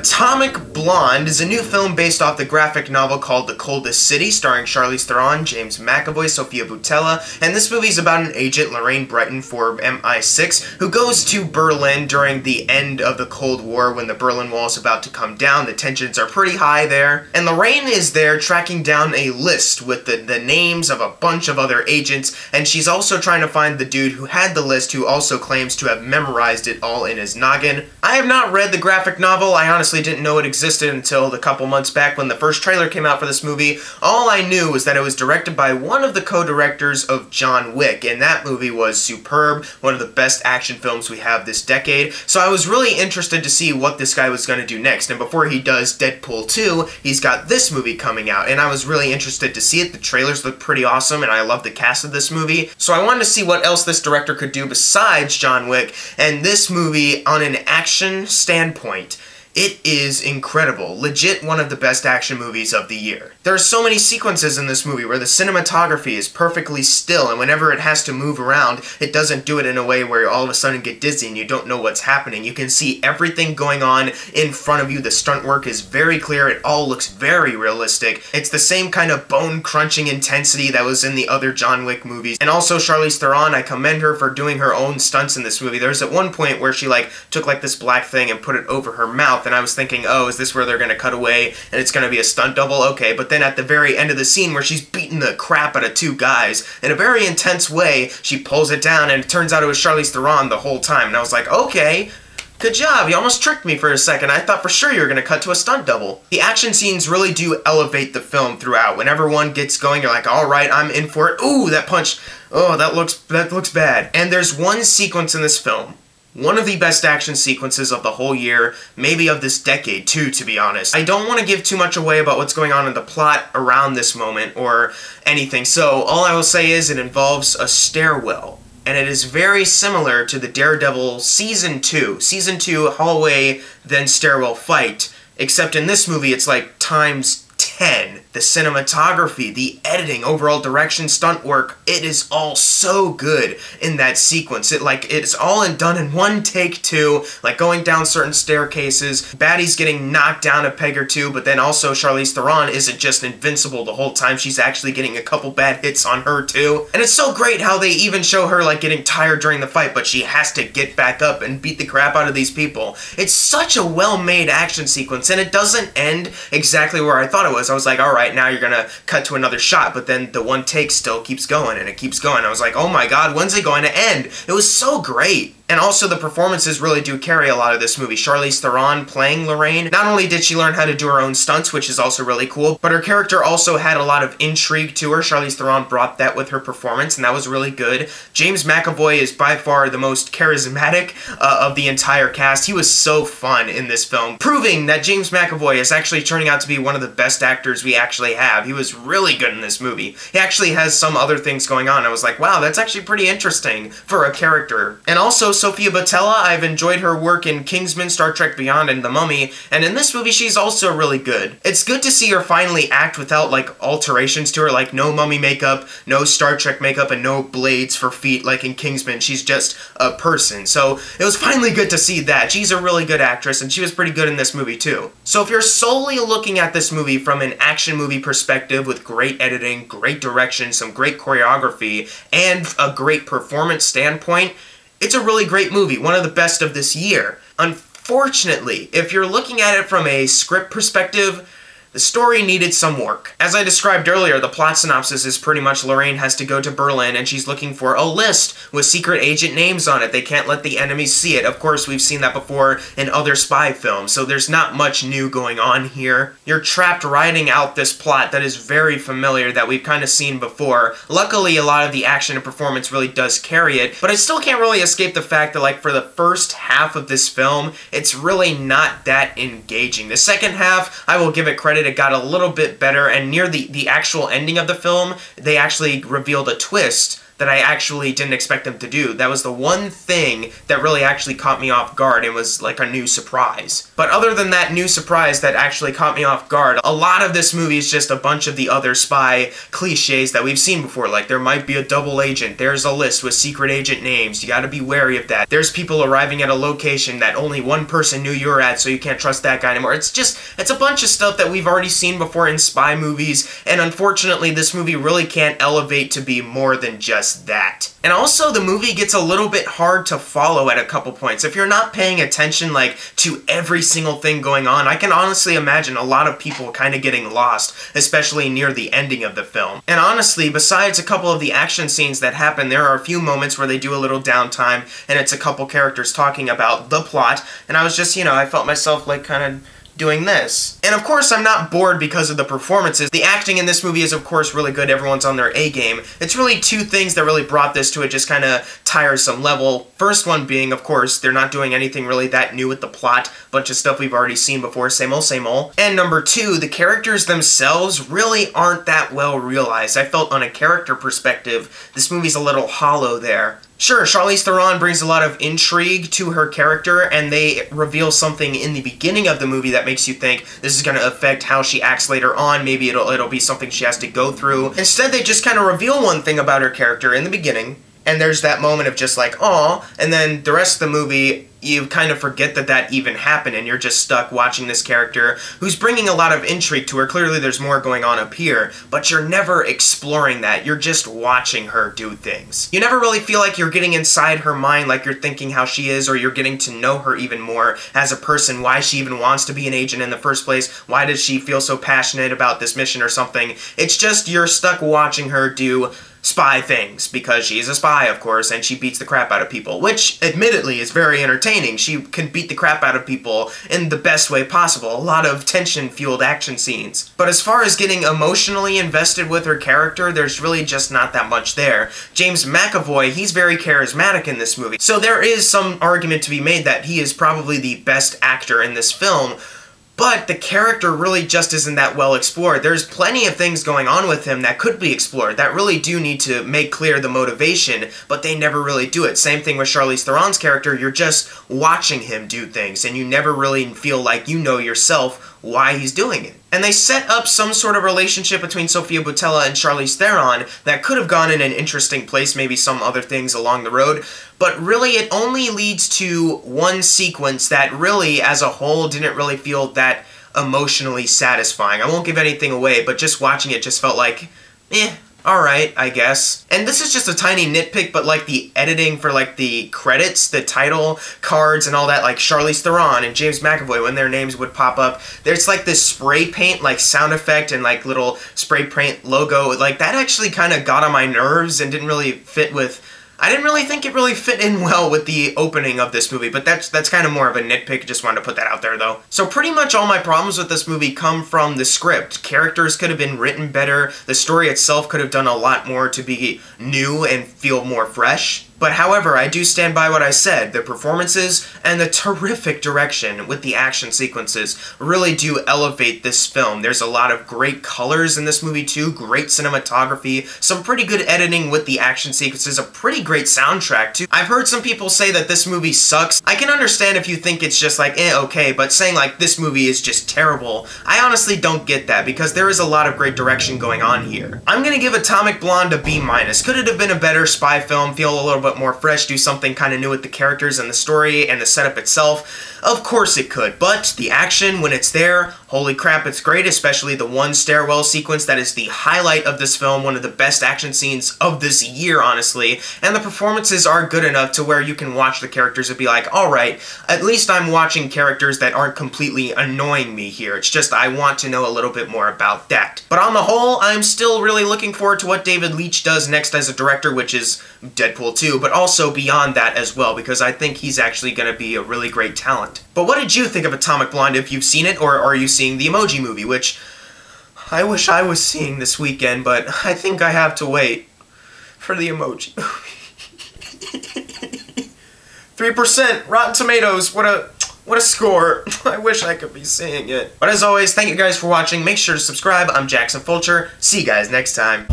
Atomic Blonde is a new film based off the graphic novel called The Coldest City, starring Charlize Theron, James McAvoy, Sofia Boutella, and this movie is about an agent, Lorraine Breton, for MI6, who goes to Berlin during the end of the Cold War when the Berlin Wall is about to come down. The tensions are pretty high there, and Lorraine is there tracking down a list with the names of a bunch of other agents, and she's also trying to find the dude who had the list, who also claims to have memorized it all in his noggin. I have not read the graphic novel. I honestly didn't know it existed until a couple months back when the first trailer came out for this movie. All I knew was that it was directed by one of the co-directors of John Wick, and that movie was superb, one of the best action films we have this decade. So I was really interested to see what this guy was going to do next, and before he does Deadpool 2, he's got this movie coming out, and I was really interested to see it. The trailers look pretty awesome, and I love the cast of this movie, so I wanted to see what else this director could do besides John Wick, and this movie, on an action standpoint, it is incredible. Legit one of the best action movies of the year. There are so many sequences in this movie where the cinematography is perfectly still, and whenever it has to move around, it doesn't do it in a way where you all of a sudden get dizzy and you don't know what's happening. You can see everything going on in front of you. The stunt work is very clear. It all looks very realistic. It's the same kind of bone-crunching intensity that was in the other John Wick movies. And also Charlize Theron, I commend her for doing her own stunts in this movie. There's at one point where she took this black thing and put it over her mouth, and I was thinking, oh, is this where they're gonna cut away and it's gonna be a stunt double? Okay, but then at the very end of the scene where she's beating the crap out of two guys in a very intense way, she pulls it down and it turns out it was Charlize Theron the whole time, and I was like, okay, good job, you almost tricked me for a second. I thought for sure you were gonna cut to a stunt double. The action scenes really do elevate the film throughout. Whenever one gets going, you're like, alright, I'm in for it. Ooh, that punch, oh, that looks bad. And there's one sequence in this film, one of the best action sequences of the whole year, maybe of this decade too, to be honest. I don't want to give too much away about what's going on in the plot around this moment or anything, so all I will say is it involves a stairwell, and it is very similar to the Daredevil Season 2 hallway, then stairwell fight, except in this movie it's like times 10. The cinematography, the editing, overall direction, stunt work, it is all so good in that sequence. It's all done in one take too, like going down certain staircases, baddies getting knocked down a peg or two, but then also Charlize Theron isn't just invincible the whole time, she's actually getting a couple bad hits on her too. And it's so great how they even show her getting tired during the fight, but she has to get back up and beat the crap out of these people. It's such a well-made action sequence, and it doesn't end exactly where I thought it was. I was like, alright, now you're gonna cut to another shot, but then the one take still keeps going, and it keeps going. I was like, oh my god, when's it going to end? It was so great. And also the performances really do carry a lot of this movie. Charlize Theron playing Lorraine, not only did she learn how to do her own stunts, which is also really cool, but her character also had a lot of intrigue to her. Charlize Theron brought that with her performance, and that was really good. James McAvoy is by far the most charismatic of the entire cast. He was so fun in this film, proving that James McAvoy is actually turning out to be one of the best actors we actually have. He was really good in this movie. He actually has some other things going on. I was like, wow, that's actually pretty interesting for a character. And also, Sofia Boutella, I've enjoyed her work in Kingsman, Star Trek Beyond, and The Mummy, and in this movie she's also really good. It's good to see her finally act without alterations to her, like no mummy makeup, no Star Trek makeup, and no blades for feet like in Kingsman. She's just a person. So it was finally good to see that. She's a really good actress, and she was pretty good in this movie too. So if you're solely looking at this movie from an action movie perspective with great editing, great direction, some great choreography, and a great performance standpoint, it's a really great movie, one of the best of this year. Unfortunately, if you're looking at it from a script perspective, the story needed some work. As I described earlier, the plot synopsis is pretty much Lorraine has to go to Berlin and she's looking for a list with secret agent names on it. They can't let the enemies see it. Of course, we've seen that before in other spy films, so there's not much new going on here. You're trapped writing out this plot that is very familiar, that we've kind of seen before. Luckily, a lot of the action and performance really does carry it, but I still can't really escape the fact that for the first half of this film, it's really not that engaging. The second half, I will give it credit, it got a little bit better, and near the actual ending of the film, they actually revealed a twist that I actually didn't expect them to do. That was the one thing that really actually caught me off guard and was like a new surprise. But other than that new surprise that actually caught me off guard, a lot of this movie is just a bunch of the other spy cliches that we've seen before. Like, there might be a double agent, there's a list with secret agent names, you gotta be wary of that. There's people arriving at a location that only one person knew you were at, so you can't trust that guy anymore. It's a bunch of stuff that we've already seen before in spy movies, and unfortunately this movie really can't elevate to be more than just that. And also, the movie gets a little bit hard to follow at a couple points. If you're not paying attention, like, to every single thing going on, I can honestly imagine a lot of people kind of getting lost, especially near the ending of the film. And honestly, besides a couple of the action scenes that happen, there are a few moments where they do a little downtime, and it's a couple characters talking about the plot, and I was just, you know, I felt myself, like, kind of doing this. And of course, I'm not bored because of the performances. The acting in this movie is of course really good. Everyone's on their A game. It's really two things that really brought this to a just kind of tiresome level. First one being, of course, they're not doing anything really that new with the plot. Bunch of stuff we've already seen before, same old, same old. And number two, the characters themselves really aren't that well realized. I felt on a character perspective, this movie's a little hollow there. Sure, Charlize Theron brings a lot of intrigue to her character, and they reveal something in the beginning of the movie that makes you think this is going to affect how she acts later on. Maybe it'll be something she has to go through. Instead, they just kind of reveal one thing about her character in the beginning, and there's that moment of just like, aw, and then the rest of the movie, you kind of forget that that even happened, and you're just stuck watching this character who's bringing a lot of intrigue to her. Clearly there's more going on up here, but you're never exploring that. You're just watching her do things. You never really feel like you're getting inside her mind, like you're thinking how she is, or you're getting to know her even more as a person, why she even wants to be an agent in the first place, why does she feel so passionate about this mission or something. It's just you're stuck watching her do spy things, because she's a spy, of course, and she beats the crap out of people, which, admittedly, is very entertaining. She can beat the crap out of people in the best way possible. A lot of tension-fueled action scenes. But as far as getting emotionally invested with her character, there's really just not that much there. James McAvoy, he's very charismatic in this movie, so there is some argument to be made that he is probably the best actor in this film, but the character really just isn't that well explored. There's plenty of things going on with him that could be explored, that really do need to make clear the motivation, but they never really do it. Same thing with Charlize Theron's character, you're just watching him do things, and you never really feel like you know yourself why he's doing it. And they set up some sort of relationship between Sofia Boutella and Charlize Theron that could have gone in an interesting place, maybe some other things along the road, but really it only leads to one sequence that really, as a whole, didn't really feel that emotionally satisfying. I won't give anything away, but just watching it just felt like, alright, I guess. And this is just a tiny nitpick, but like the editing for like the credits, the title cards and all that, like Charlize Theron and James McAvoy, when their names would pop up, there's like this spray paint like sound effect and like little spray paint logo. Like that actually kind of got on my nerves and didn't really fit with, I didn't really think it really fit in well with the opening of this movie, but that's kind of more of a nitpick. Just wanted to put that out there though. So pretty much all my problems with this movie come from the script. Characters could have been written better, the story itself could have done a lot more to be new and feel more fresh. But however, I do stand by what I said. The performances and the terrific direction with the action sequences really do elevate this film. There's a lot of great colors in this movie too, great cinematography, some pretty good editing with the action sequences, a pretty great soundtrack too. I've heard some people say that this movie sucks. I can understand if you think it's just like, okay, but saying like this movie is just terrible, I honestly don't get that, because there is a lot of great direction going on here. I'm gonna give Atomic Blonde a B-. Could it have been a better spy film, feel a little bit more fresh, do something kind of new with the characters and the story and the setup itself? Of course it could, but the action, when it's there, holy crap, it's great, especially the one stairwell sequence that is the highlight of this film, one of the best action scenes of this year, honestly, and the performances are good enough to where you can watch the characters and be like, alright, at least I'm watching characters that aren't completely annoying me here. It's just I want to know a little bit more about that. But on the whole, I'm still really looking forward to what David Leitch does next as a director, which is Deadpool 2, but also beyond that as well, because I think he's actually going to be a really great talent. But what did you think of Atomic Blonde, if you've seen it, or are you seeing the Emoji Movie, which I wish I was seeing this weekend, but I think I have to wait for the Emoji Movie. 3% Rotten Tomatoes, what a score. I wish I could be seeing it. But as always, thank you guys for watching. Make sure to subscribe. I'm Jackson Fulcher. See you guys next time.